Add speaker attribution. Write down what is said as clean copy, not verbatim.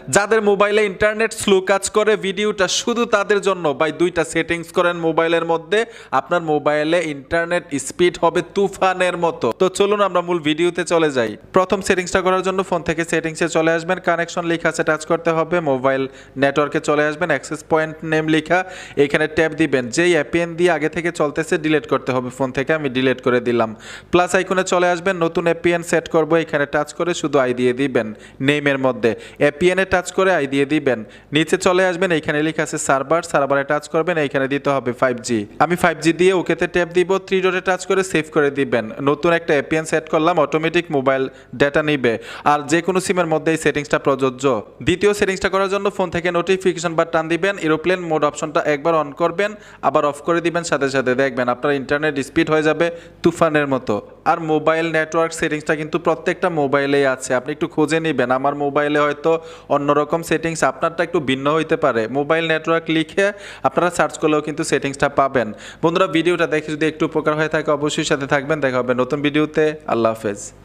Speaker 1: যাদের মোবাইলে internet slow কাজ করে ভিডিওটা শুধু তাদের জন্য ভাই দুইটা সেটিংস করেন মোবাইলের মধ্যে, আপনার মোবাইলে ইন্টারনেট স্পিড হবে তুফানের মতো। তো চলুন আমরা মূল ভিডিওতে চলে যাই। প্রথম সেটিংসটা করার জন্য ফোন থেকে সেটিংসে চলে আসবেন, কানেকশন লেখা আছে টাচ করতে হবে, মোবাইল নেটওয়ার্কে চলে আসবেন, অ্যাক্সেস পয়েন্ট নেম লেখা এখানে ট্যাপ দিবেন। যেই অ্যাপিএন দিয়ে আগে থেকে চলতেছে ডিলিট করতে হবে ফোন থেকে, আমি ডিলিট করে দিলাম। প্লাস আইকনে চলে আসবেন, নতুন এপিএন সেট করব, এখানে টাচ করে শুধু আই দিয়ে দিবেন নেমের মধ্যে, এপিএনে টাচ করে আই দিয়ে দিবেন। নিচে চলে আসবেন, এইখানে লেখা আছে সার্ভার, সার্ভারে টাচ করবেন, এইখানে দিতে হবে 5G। আমি 5G দিয়ে ওকেতে ট্যাপ দিব, 3 ডটে টাচ করে সেভ করে দিবেন। নতুন একটা এপিএন সেট করলাম, অটোমেটিক মোবাইল ডেটা নিবে, আর যে কোনো সিমের মধ্যে এই সেটিংসটা প্রযোজ্য। দ্বিতীয় সেটিংসটা করার জন্য ফোন থেকে নোটিফিকেশন বাটন দিবেন, এরোপ্লেন মোড অপশনটা একবার অন করবেন, আবার অফ করে দিবেন, সাথে সাথে দেখবেন আপনার ইন্টারনেট স্পিড হয়ে যাবে তুফানের মতো। আর মোবাইল নেটওয়ার্ক সেটিংসটা কিন্তু প্রত্যেকটা মোবাইলেই আছে, আপনি একটু খুঁজে নেবেন। আমার মোবাইলে হয়তো অন্যরকম সেটিংস, আপনারটা একটু ভিন্ন হইতে পারে। মোবাইল নেটওয়ার্ক লিখে আপনারা সার্চ করলেও কিন্তু সেটিংসটা পাবেন। বন্ধুরা, ভিডিওটা দেখে যদি একটু উপকার হয়ে থাকে অবশ্যই সাথে থাকবেন। দেখা হবে নতুন ভিডিওতে। আল্লাহ হাফেজ।